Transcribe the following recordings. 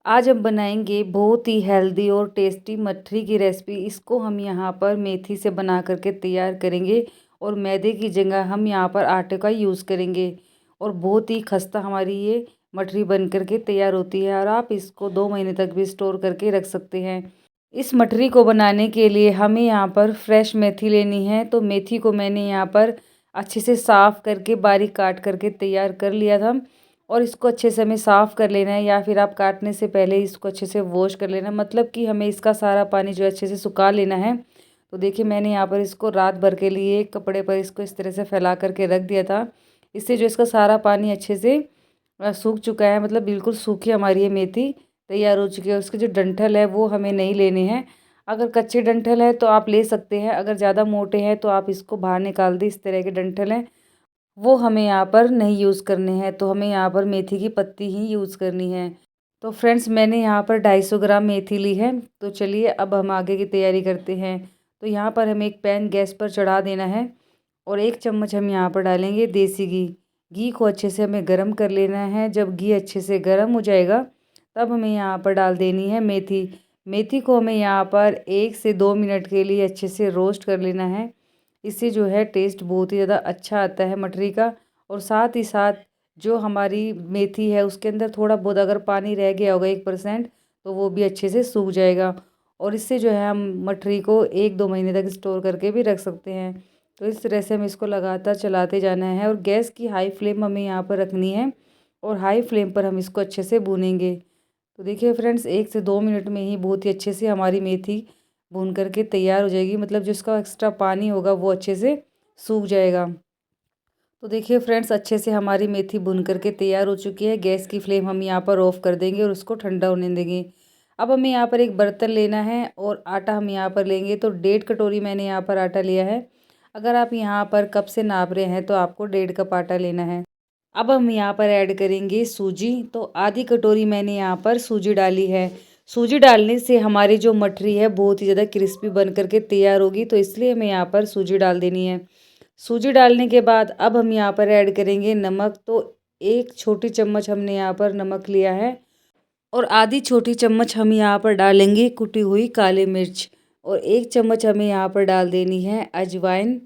आज हम बनाएंगे बहुत ही हेल्दी और टेस्टी मठरी की रेसिपी। इसको हम यहाँ पर मेथी से बना करके तैयार करेंगे और मैदे की जगह हम यहाँ पर आटे का यूज़ करेंगे और बहुत ही खस्ता हमारी ये मठरी बन करके तैयार होती है और आप इसको 2 महीने तक भी स्टोर करके रख सकते हैं। इस मठरी को बनाने के लिए हमें यहाँ पर फ्रेश मेथी लेनी है। तो मेथी को मैंने यहाँ पर अच्छे से साफ़ करके बारीक काट करके तैयार कर लिया था और इसको अच्छे से हमें साफ़ कर लेना है, या फिर आप काटने से पहले इसको अच्छे से वॉश कर लेना, मतलब कि हमें इसका सारा पानी जो है अच्छे से सुखा लेना है। तो देखिए मैंने यहाँ पर इसको रात भर के लिए एक कपड़े पर इसको इस तरह से फैला करके रख दिया था। इससे जो इसका सारा पानी अच्छे से सूख चुका है, मतलब बिल्कुल सूखी हमारी ये मेथी तैयार हो चुकी है। उसके जो डंठल है वो हमें नहीं लेने हैं। अगर कच्चे डंठल है तो आप ले सकते हैं, अगर ज़्यादा मोटे हैं तो आप इसको बाहर निकाल दें। इस तरह के डंठल हैं वो हमें यहाँ पर नहीं यूज़ करने हैं, तो हमें यहाँ पर मेथी की पत्ती ही यूज़ करनी है। तो फ्रेंड्स मैंने यहाँ पर 250 ग्राम मेथी ली है। तो चलिए अब हम आगे की तैयारी करते हैं। तो यहाँ पर हमें एक पैन गैस पर चढ़ा देना है और 1 चम्मच हम यहाँ पर डालेंगे देसी घी। घी को अच्छे से हमें गर्म कर लेना है। जब घी अच्छे से गर्म हो जाएगा तब हमें यहाँ पर डाल देनी है मेथी। मेथी को हमें यहाँ पर 1 से 2 मिनट के लिए अच्छे से रोस्ट कर लेना है। इससे जो है टेस्ट बहुत ही ज़्यादा अच्छा आता है मठरी का। और साथ ही साथ जो हमारी मेथी है उसके अंदर थोड़ा बहुत अगर पानी रह गया होगा 1% तो वो भी अच्छे से सूख जाएगा। और इससे जो है हम मठरी को 1-2 महीने तक स्टोर करके भी रख सकते हैं। तो इस तरह से हम इसको लगातार चलाते जाना है और गैस की हाई फ्लेम हमें यहाँ पर रखनी है और हाई फ्लेम पर हम इसको अच्छे से भूनेंगे। तो देखिए फ्रेंड्स 1 से 2 मिनट में ही बहुत ही अच्छे से हमारी मेथी भून करके तैयार हो जाएगी, मतलब जो इसका एक्स्ट्रा पानी होगा वो अच्छे से सूख जाएगा। तो देखिए फ्रेंड्स अच्छे से हमारी मेथी भून करके तैयार हो चुकी है। गैस की फ्लेम हम यहाँ पर ऑफ़ कर देंगे और उसको ठंडा होने देंगे। अब हमें यहाँ पर एक बर्तन लेना है और आटा हम यहाँ पर लेंगे। तो 1.5 कटोरी मैंने यहाँ पर आटा लिया है। अगर आप यहाँ पर कप से नाप रहे हैं तो आपको 1.5 कप आटा लेना है। अब हम यहाँ पर ऐड करेंगे सूजी। तो आधी कटोरी मैंने यहाँ पर सूजी डाली है। सूजी डालने से हमारी जो मठरी है बहुत ही ज़्यादा क्रिस्पी बन करके तैयार होगी, तो इसलिए हमें यहाँ पर सूजी डाल देनी है। सूजी डालने के बाद अब हम यहाँ पर ऐड करेंगे नमक। तो 1 छोटी चम्मच हमने यहाँ पर नमक लिया है और आधी छोटी चम्मच हम यहाँ पर डालेंगे कुटी हुई काली मिर्च और 1 चम्मच हमें यहाँ पर डाल देनी है अजवाइन।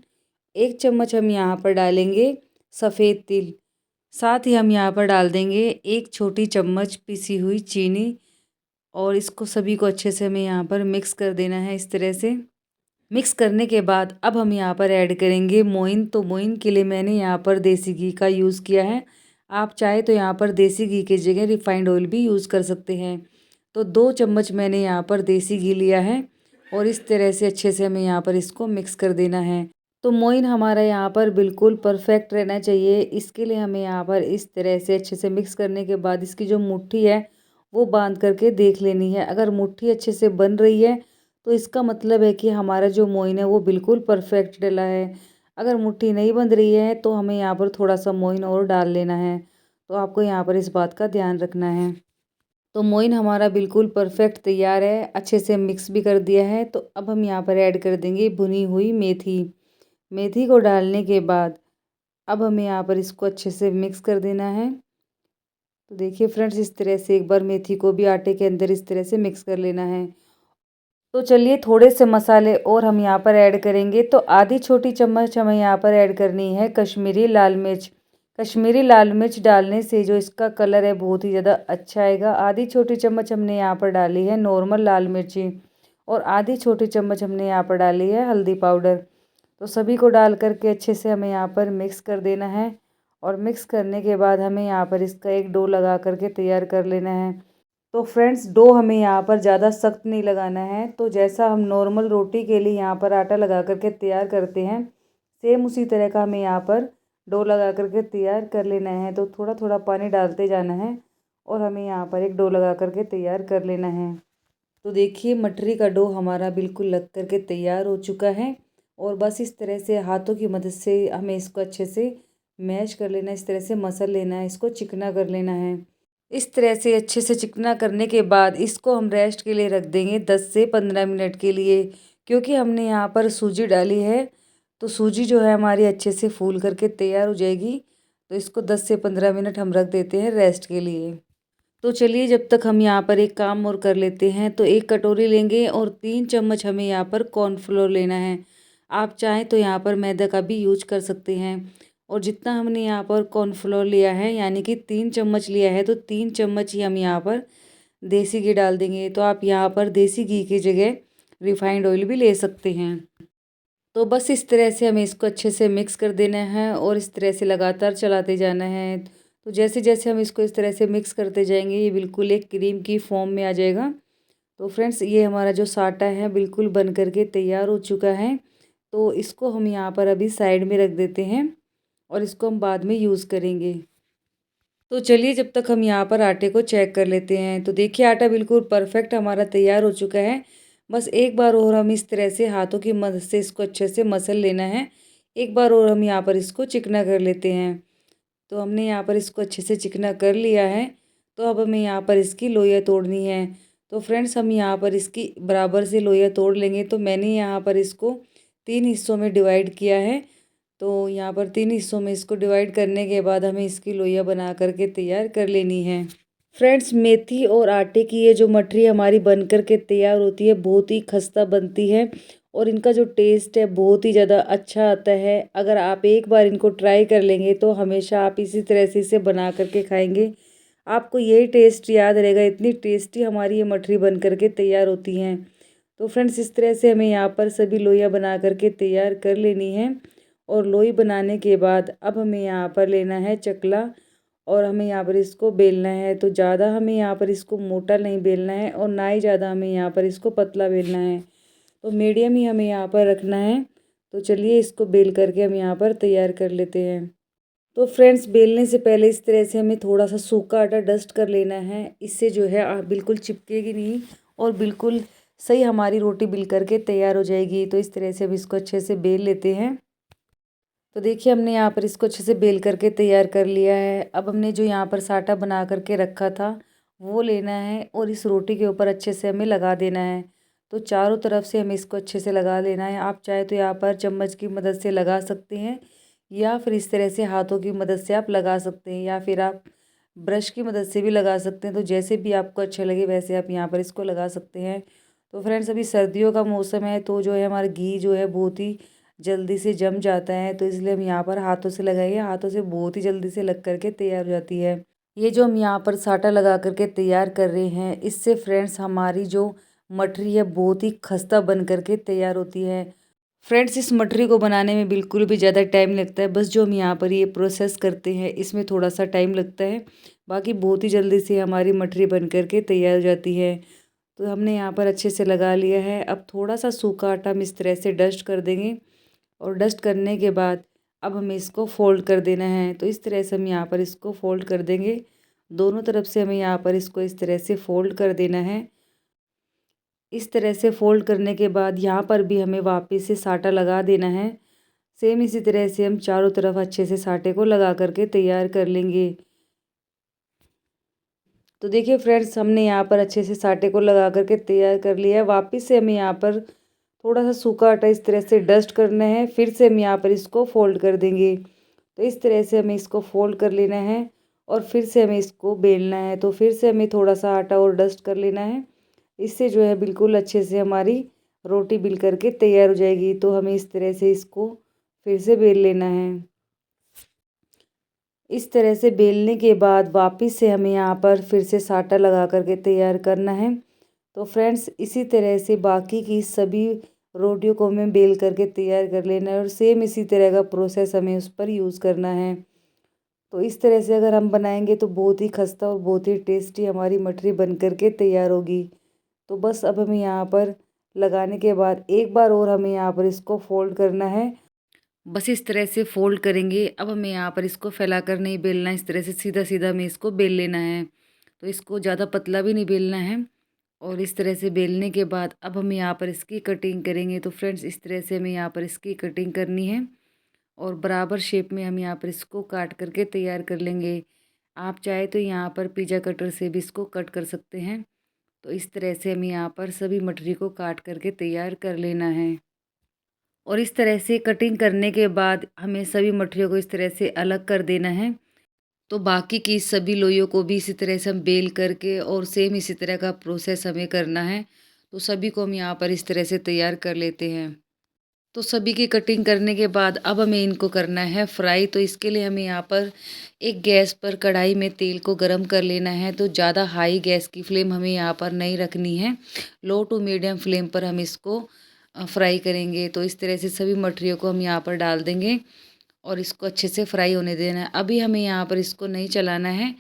1 चम्मच हम यहाँ पर डालेंगे सफ़ेद तिल। साथ ही हम यहाँ पर डाल देंगे 1 छोटी चम्मच पिसी हुई चीनी और इसको सभी को अच्छे से हमें यहाँ पर मिक्स कर देना है। इस तरह से मिक्स करने के बाद अब हम यहाँ पर ऐड करेंगे मोइन। तो मोइन के लिए मैंने यहाँ पर देसी घी का यूज़ किया है। आप चाहे तो यहाँ पर देसी घी की जगह रिफाइंड ऑयल भी यूज़ कर सकते हैं। तो 2 चम्मच मैंने यहाँ पर देसी घी लिया है और इस तरह से अच्छे से हमें यहाँ पर इसको मिक्स कर देना है। तो मोइन हमारा यहाँ पर बिल्कुल परफेक्ट रहना चाहिए। इसके लिए हमें यहाँ पर इस तरह से अच्छे से मिक्स करने के बाद इसकी जो मुट्ठी है वो बांध करके देख लेनी है। अगर मुट्ठी अच्छे से बन रही है तो इसका मतलब है कि हमारा जो मोइन है वो बिल्कुल परफेक्ट डला है। अगर मुट्ठी नहीं बन रही है तो हमें यहाँ पर थोड़ा सा मोइन और डाल लेना है। तो आपको यहाँ पर इस बात का ध्यान रखना है। तो मोइन हमारा बिल्कुल परफेक्ट तैयार है, अच्छे से मिक्स भी कर दिया है। तो अब हम यहाँ पर ऐड कर देंगे भुनी हुई मेथी। मेथी को डालने के बाद अब हमें यहाँ पर इसको अच्छे से मिक्स कर देना है। तो देखिए फ्रेंड्स इस तरह से एक बार मेथी को भी आटे के अंदर इस तरह से मिक्स कर लेना है। तो चलिए थोड़े से मसाले और हम यहाँ पर ऐड करेंगे। तो आधी छोटी चम्मच हमें यहाँ पर ऐड करनी है कश्मीरी लाल मिर्च। कश्मीरी लाल मिर्च डालने से जो इसका कलर है बहुत ही ज़्यादा अच्छा आएगा। आधी छोटी चम्मच हमने यहाँ पर डाली है नॉर्मल लाल मिर्ची और आधी छोटी चम्मच हमने यहाँ पर डाली है हल्दी पाउडर। तो सभी को डाल करके अच्छे से हमें यहाँ पर मिक्स कर देना है और मिक्स करने के बाद हमें यहाँ पर इसका एक डो लगा करके तैयार कर लेना है। तो फ्रेंड्स डो हमें यहाँ पर ज़्यादा सख्त नहीं लगाना है। तो जैसा हम नॉर्मल रोटी के लिए यहाँ पर आटा लगा करके तैयार करते हैं सेम उसी तरह का हमें यहाँ पर डो लगा करके तैयार कर लेना है। तो थोड़ा थोड़ा पानी डालते जाना है और हमें यहाँ पर एक डो लगा करके तैयार कर लेना है। तो देखिए मटरी का डो हमारा बिल्कुल लग करके तैयार हो चुका है और बस इस तरह से हाथों की मदद से हमें इसको अच्छे से मैश कर लेना है। इस तरह से मसल लेना है, इसको चिकना कर लेना है। इस तरह से अच्छे से चिकना करने के बाद इसको हम रेस्ट के लिए रख देंगे 10 से 15 मिनट के लिए, क्योंकि हमने यहाँ पर सूजी डाली है। तो सूजी जो है हमारी अच्छे से फूल करके तैयार हो जाएगी। तो इसको 10 से 15 मिनट हम रख देते हैं रेस्ट के लिए। तो चलिए जब तक हम यहाँ पर एक काम और कर लेते हैं, तो एक कटोरी लेंगे और 3 चम्मच हमें यहाँ पर कॉर्नफ्लोर लेना है। आप चाहें तो यहाँ पर मैदा का भी यूज कर सकते हैं। और जितना हमने यहाँ पर कॉर्नफ्लोर लिया है, यानी कि 3 चम्मच लिया है, तो 3 चम्मच ही हम यहाँ पर देसी घी डाल देंगे। तो आप यहाँ पर देसी घी की जगह रिफाइंड ऑयल भी ले सकते हैं। तो बस इस तरह से हमें इसको अच्छे से मिक्स कर देना है और इस तरह से लगातार चलाते जाना है। तो जैसे जैसे हम इसको इस तरह से मिक्स करते जाएंगे, ये बिल्कुल एक क्रीम की फॉर्म में आ जाएगा। तो फ्रेंड्स, ये हमारा जो साटा है बिल्कुल बन करके तैयार हो चुका है। तो इसको हम यहाँ पर अभी साइड में रख देते हैं और इसको हम बाद में यूज़ करेंगे। तो चलिए जब तक हम यहाँ पर आटे को चेक कर लेते हैं। तो देखिए आटा बिल्कुल परफेक्ट हमारा तैयार हो चुका है। बस एक बार और हम इस तरह से हाथों की मदद से इसको अच्छे से मसल लेना है। एक बार और हम यहाँ पर इसको चिकना कर लेते हैं। तो हमने यहाँ पर इसको अच्छे से चिकना कर लिया है। तो अब हमें यहाँ पर इसकी लोइयाँ तोड़नी है। तो फ्रेंड्स, हम यहाँ पर इसकी बराबर से लोइयाँ तोड़ लेंगे। तो मैंने यहाँ पर इसको 3 हिस्सों में डिवाइड किया है। तो यहाँ पर 3 हिस्सों में इसको डिवाइड करने के बाद हमें इसकी लोइयाँ बना करके तैयार कर लेनी है। फ्रेंड्स, मेथी और आटे की ये जो मठरी हमारी बन कर के तैयार होती है, बहुत ही खस्ता बनती है और इनका जो टेस्ट है बहुत ही ज़्यादा अच्छा आता है। अगर आप एक बार इनको ट्राई कर लेंगे तो हमेशा आप इसी तरह से इसे बना करके खाएंगे, आपको यही टेस्ट याद रहेगा। इतनी टेस्टी हमारी ये मठरी बन करके तैयार होती हैं। तो फ्रेंड्स, इस तरह से हमें यहाँ पर सभी लोइयाँ बना करके तैयार कर लेनी है। और लोई बनाने के बाद अब हमें यहाँ पर लेना है चकला और हमें यहाँ पर इसको बेलना है। तो ज़्यादा हमें यहाँ पर इसको मोटा नहीं बेलना है और ना ही ज़्यादा हमें यहाँ पर इसको पतला बेलना है। तो मीडियम ही हमें यहाँ पर रखना है। तो चलिए इसको बेल करके हम यहाँ पर तैयार कर लेते हैं। तो फ्रेंड्स, बेलने से पहले इस तरह से हमें थोड़ा सा सूखा आटा डस्ट कर लेना है। इससे जो है बिल्कुल चिपकेगी नहीं और बिल्कुल सही हमारी रोटी बिल करके तैयार हो जाएगी। तो इस तरह से अब इसको अच्छे से बेल लेते हैं। तो देखिए हमने यहाँ पर इसको अच्छे से बेल करके तैयार कर लिया है। अब हमने जो यहाँ पर साटा बना करके रखा था वो लेना है और इस रोटी के ऊपर अच्छे से हमें लगा देना है। तो चारों तरफ से हमें इसको अच्छे से लगा लेना है। आप चाहे तो यहाँ पर चम्मच की मदद से लगा सकते हैं या फिर इस तरह से हाथों की मदद से आप लगा सकते हैं या फिर आप ब्रश की मदद से भी लगा सकते हैं। तो जैसे भी आपको अच्छा लगे वैसे आप यहाँ पर इसको लगा सकते हैं। तो फ्रेंड्स, अभी सर्दियों का मौसम है तो जो है हमारा घी जो है बहुत ही जल्दी से जम जाता है। तो इसलिए हम यहाँ पर हाथों से लगाएंगे, हाथों से बहुत ही जल्दी से लग करके तैयार हो जाती है। ये जो हम यहाँ पर साटा लगा करके तैयार कर रहे हैं, इससे फ्रेंड्स हमारी जो मठरी है बहुत ही खस्ता बन करके तैयार होती है। फ्रेंड्स, इस मठरी को बनाने में बिल्कुल भी ज़्यादा टाइम लगता है। बस जो हम यहाँ पर ये प्रोसेस करते हैं इसमें थोड़ा सा टाइम लगता है, बाकी बहुत ही जल्दी से हमारी मठरी बन करके तैयार हो जाती है। तो हमने यहाँ पर अच्छे से लगा लिया है। अब थोड़ा सा सूखा आटा हम इस तरह से डस्ट कर देंगे और डस्ट करने के बाद अब हमें इसको फ़ोल्ड कर देना है। तो इस तरह से हम यहाँ पर इसको फ़ोल्ड कर देंगे। दोनों तरफ से हमें यहाँ पर इसको इस तरह से फ़ोल्ड कर देना है। इस तरह से फ़ोल्ड करने के बाद यहाँ पर भी हमें वापस से साटा लगा देना है। सेम इसी तरह से हम चारों तरफ अच्छे से साटे को लगा करके तैयार कर लेंगे। तो देखिए फ्रेंड्स, हमने यहाँ पर अच्छे से साटे को लगा करके तैयार कर लिया है। वापस से हमें यहाँ पर थोड़ा सा सूखा आटा इस तरह से डस्ट करना है, फिर से हम यहाँ पर इसको फ़ोल्ड कर देंगे। तो इस तरह से हमें इसको फ़ोल्ड कर लेना है और फिर से हमें इसको बेलना है। तो फिर से हमें थोड़ा सा आटा और डस्ट कर लेना है। इससे जो है बिल्कुल अच्छे से हमारी रोटी बिल करके तैयार हो जाएगी। तो हमें इस तरह से इसको फिर से बेल लेना है। इस तरह से बेलने के बाद वापस से हमें यहाँ पर फिर से साटा लगा करके तैयार करना है। तो फ्रेंड्स, इसी तरह से बाकी की सभी रोटियों को हमें बेल करके तैयार कर लेना है और सेम इसी तरह का प्रोसेस हमें उस पर यूज़ करना है। तो इस तरह से अगर हम बनाएंगे तो बहुत ही खस्ता और बहुत ही टेस्टी हमारी मठरी बन करके तैयार होगी। तो बस अब हमें यहाँ पर लगाने के बाद एक बार और हमें यहाँ पर इसको फ़ोल्ड करना है। बस इस तरह से फ़ोल्ड करेंगे। अब हमें यहाँ पर इसको फैला कर नहीं बेलना, इस तरह से सीधा सीधा हमें इसको बेल लेना है। तो इसको ज़्यादा पतला भी नहीं बेलना है। और इस तरह से बेलने के बाद अब हम यहाँ पर इसकी कटिंग करेंगे। तो फ्रेंड्स, इस तरह से हमें यहाँ पर इसकी कटिंग करनी है और बराबर शेप में हम यहाँ पर इसको काट करके तैयार कर लेंगे। आप चाहे तो यहाँ पर पिज़्ज़ा कटर से भी इसको कट कर सकते हैं। तो इस तरह से हमें यहाँ पर सभी मठरी को काट करके तैयार कर लेना है। और इस तरह से कटिंग करने के बाद हमें सभी मठरियों को इस तरह से अलग कर देना है। तो बाकी की सभी लोइयों को भी इसी तरह से हम बेल करके और सेम इसी तरह का प्रोसेस हमें करना है। तो सभी को हम यहाँ पर इस तरह से तैयार कर लेते हैं। तो सभी की कटिंग करने के बाद अब हमें इनको करना है फ्राई। तो इसके लिए हमें यहाँ पर एक गैस पर कढ़ाई में तेल को गरम कर लेना है। तो ज़्यादा हाई गैस की फ्लेम हमें यहाँ पर नहीं रखनी है, लो टू मीडियम फ्लेम पर हम इसको फ्राई करेंगे। तो इस तरह से सभी मटेरियल को हम यहाँ पर डाल देंगे और इसको अच्छे से फ्राई होने देना है। अभी हमें यहाँ पर इसको नहीं चलाना है,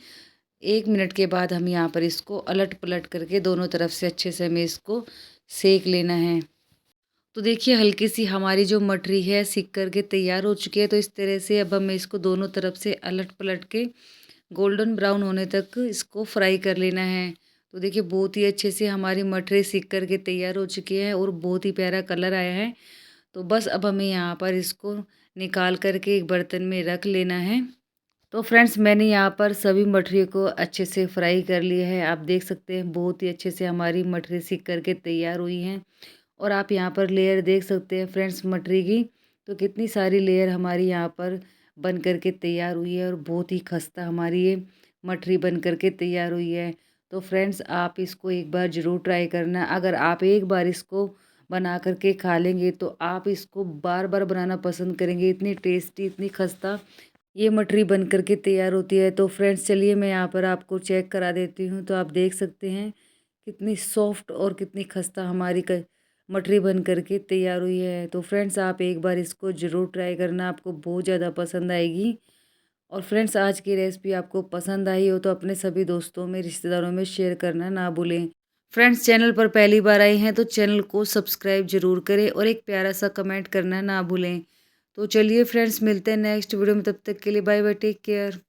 1 मिनट के बाद हम यहाँ पर इसको अलट पलट करके दोनों तरफ से अच्छे से हमें इसको सेक लेना है। तो देखिए हल्की सी हमारी जो मटरी है सिक करके तैयार हो चुकी है। तो इस तरह से अब हमें इसको दोनों तरफ से अलट पलट के गोल्डन ब्राउन होने तक इसको फ्राई कर लेना है। तो देखिए बहुत ही अच्छे से हमारी मटरी सिक करके तैयार हो चुकी है और बहुत ही प्यारा कलर आया है। तो बस अब हमें यहाँ पर इसको निकाल करके एक बर्तन में रख लेना है। तो फ्रेंड्स मैंने यहाँ पर सभी मटरी को अच्छे से फ्राई कर लिया है। आप देख सकते हैं बहुत ही अच्छे से हमारी मटरी सिक करके तैयार हुई हैं। और आप यहाँ पर लेयर देख सकते हैं फ्रेंड्स मटरी की, तो कितनी सारी लेयर हमारी यहाँ पर बन करके तैयार हुई है और बहुत ही खस्ता हमारी ये मटरी बन करके तैयार हुई है। तो फ्रेंड्स आप इसको एक बार ज़रूर ट्राई करना। अगर आप एक बार इसको बना करके खा लेंगे तो आप इसको बार बार बनाना पसंद करेंगे। इतनी टेस्टी, इतनी खस्ता ये मटरी बन करके तैयार होती है। तो फ्रेंड्स चलिए मैं यहाँ पर आपको चेक करा देती हूँ। तो आप देख सकते हैं कितनी सॉफ्ट और कितनी खस्ता हमारी मटरी बन करके तैयार हुई है। तो फ्रेंड्स आप एक बार इसको ज़रूर ट्राई करना, आपको बहुत ज़्यादा पसंद आएगी। और फ्रेंड्स आज की रेसिपी आपको पसंद आई हो तो अपने सभी दोस्तों में, रिश्तेदारों में शेयर करना ना भूलें। फ्रेंड्स चैनल पर पहली बार आए हैं तो चैनल को सब्सक्राइब ज़रूर करें और एक प्यारा सा कमेंट करना ना भूलें। तो चलिए फ्रेंड्स मिलते हैं नेक्स्ट वीडियो में, तब तक के लिए बाय बाय, टेक केयर।